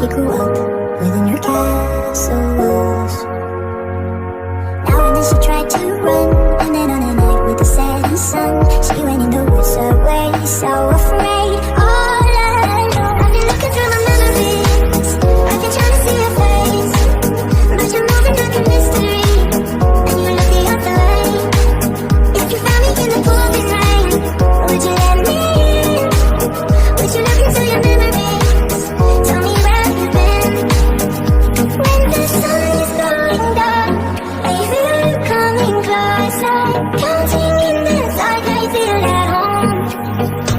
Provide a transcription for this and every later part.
she grew up within her castle walls. Now and then she tried to run, and then on a night with the setting sun, she went in the woods away, so afraid, all alone. I've been looking through my memories, I've been trying to see your face, but you're moving like a mystery, and you look the other way. If you found me in the pouring rain, would you let me in? Would you look into your memories? Tell me where you've been. When the sun is going down, I feel you coming closer. Counting in the dark, I feel at home.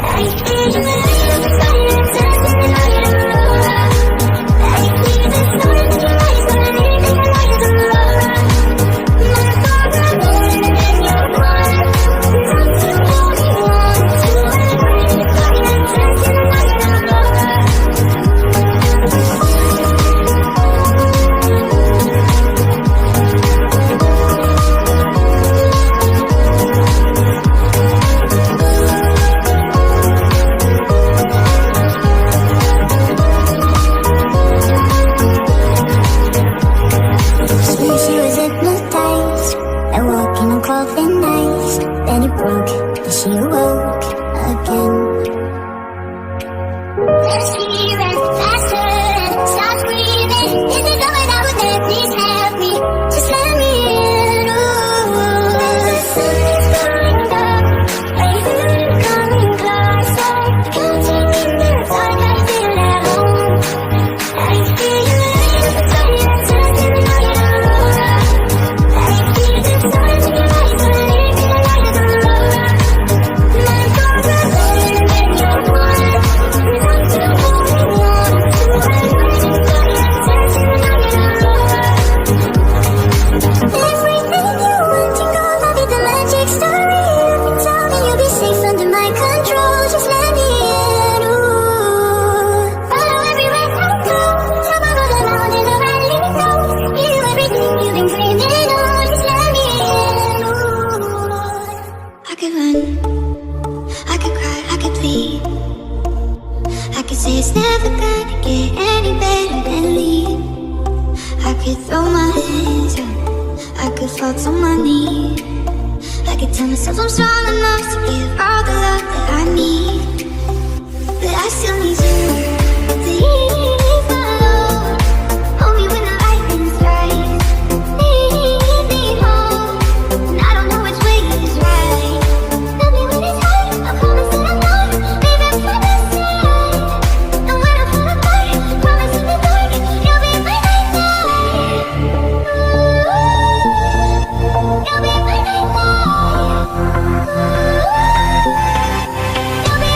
I hear you in the silence, dancing in my aurora. I hear the storm in your eyes, but I need to light the aurora. My heart is rolling and you're gone. Time to hold me on to a great fire, dancing in my aurora. She was hypnotized by walking on coffin ice. Then it broke, and she awoke again. Let's hear it faster and start breathing. Is it going out with me? Please help me. Just let me in. Ooh. The sun is going down. I feel you coming closer. Counting in the dark, I feel at home. I hear you in the silence, dancing in my aurora. I hear the storm in your eyes, but I need to light the aurora. My heart is rolling and you're gone. Time to hold me on to a great fire, dancing in my aurora. Everything you want to go, I'll be the magic story. You can tell me you'll be safe under my control. Just let me in, ooh. Follow everywhere I go. Top of the mountain, the valley low. Give you everything you've been dreaming of. Just let me in, ooh. I could run, I could cry, I could plead. I could say it's never gonna get any better than leave. I could throw my hands up, I could fall to my knees. I could tell myself I'm strong enough to give all the love that I need. But I still need you to leave alone. Hold me when the lightning strikes. Lead me home, and I don't know which way is right. Love me when it's hard, I promise that I'm not leaving for the side. And when I fall apart, I promise in the dark you'll be my night. You'll be my night. You'll be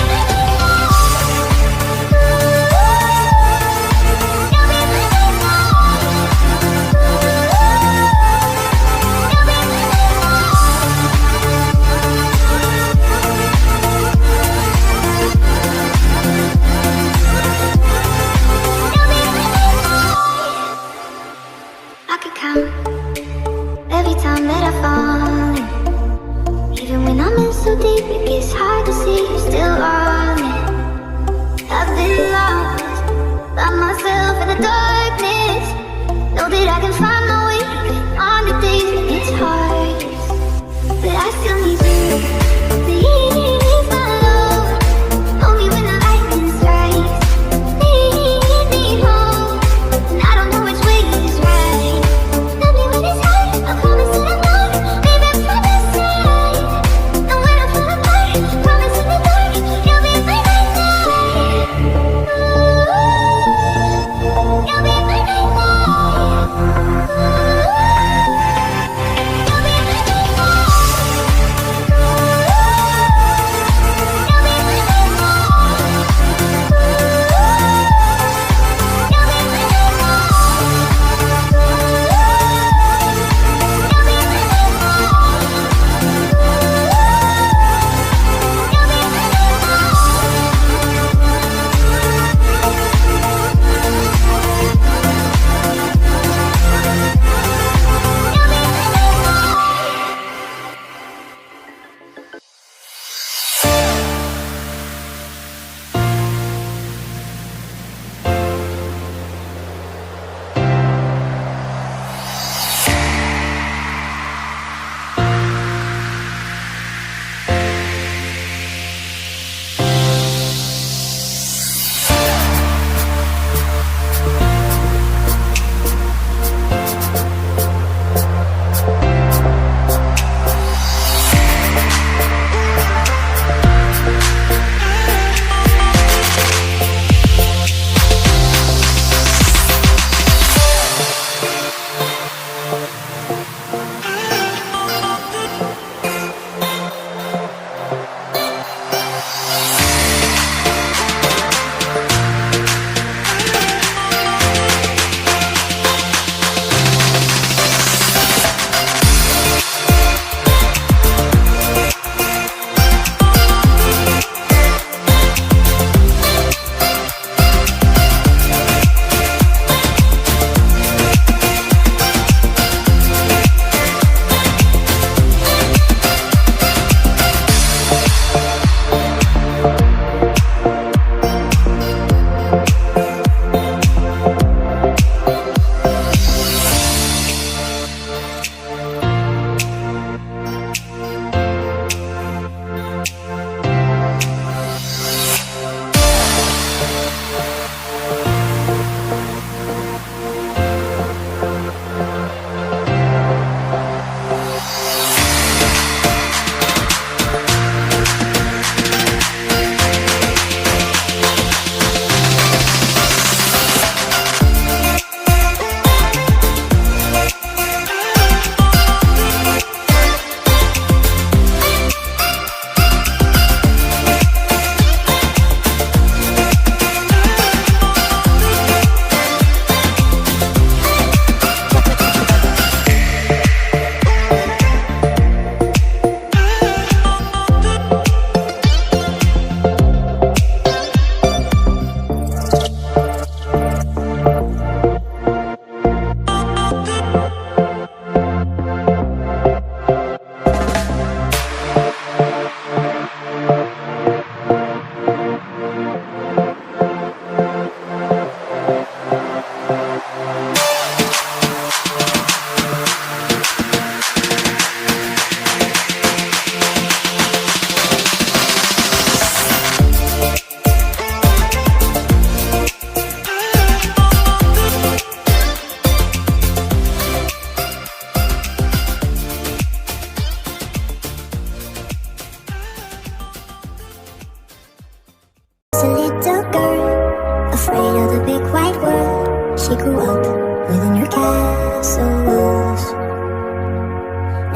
she grew up within your castle walls.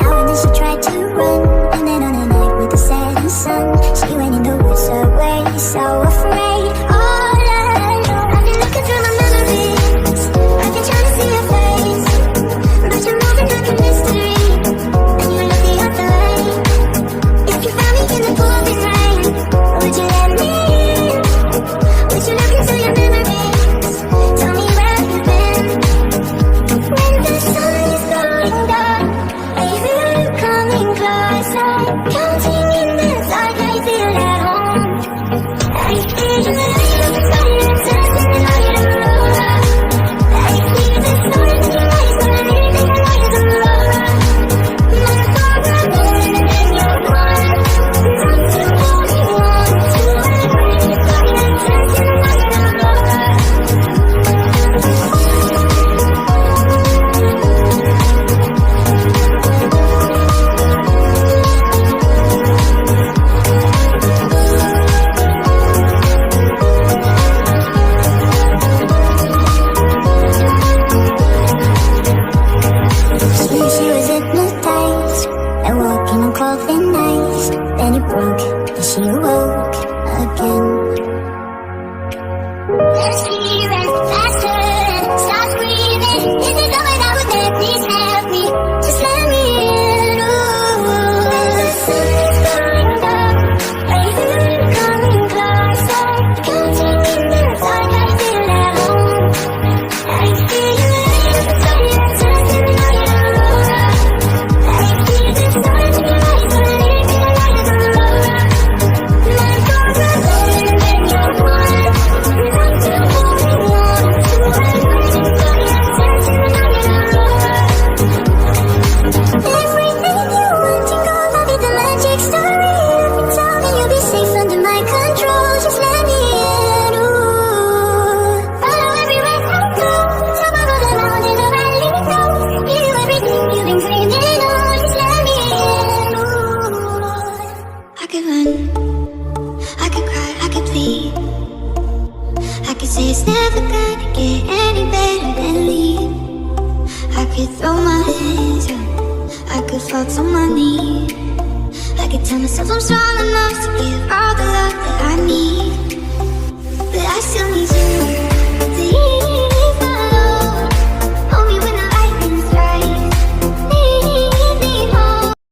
Now and then she tried to run, and then on a night with the setting sun, she went in the woods away, so afraid, all alone. I've been looking through my memories, I've been trying to see your face, but you're moving like a mystery, and you look the other way. If you found me in the pouring rain, would you let me in? Would you look into your memories? Tell me where you've been. When the sun is going down, I feel you coming closer. Counting in the dark, I feel at home. I feel the light of the fire dancing in my aurora. I feel the sun in your eyes when I'm leaving the light of the aurora. My thoughts are moving and then you're gone. Time to holding on to a great fire dancing in my aurora. She was hypnotized and walking on cold thin ice. Then it broke and she awoke again. Let's hear it faster, stop screaming. Is it something that would let please help me? Just let me in. Ooh. When the sun is going down, I feel you coming closer. Counting in the dark, I feel at home. I feel the light of the fire dancing in my aurora. I feel the sun in your eyes when I'm leaving the light of the aurora. My thoughts are moving and then you're gone. Time to holding on to a great fire dancing in my aurora. Everything you want to go, I'll be the magic story. You can tell me you'll be safe under my control. Just let me in. Ooh. Follow everywhere I go. Top of the mountain, a valley low. You do everything you've been dreaming of. Just let me in. Ooh. I could run, I could cry, I could plead. I could say it's never gonna get any better than leave. I could throw my hands up, I could fall to my knees. I could tell myself I'm strong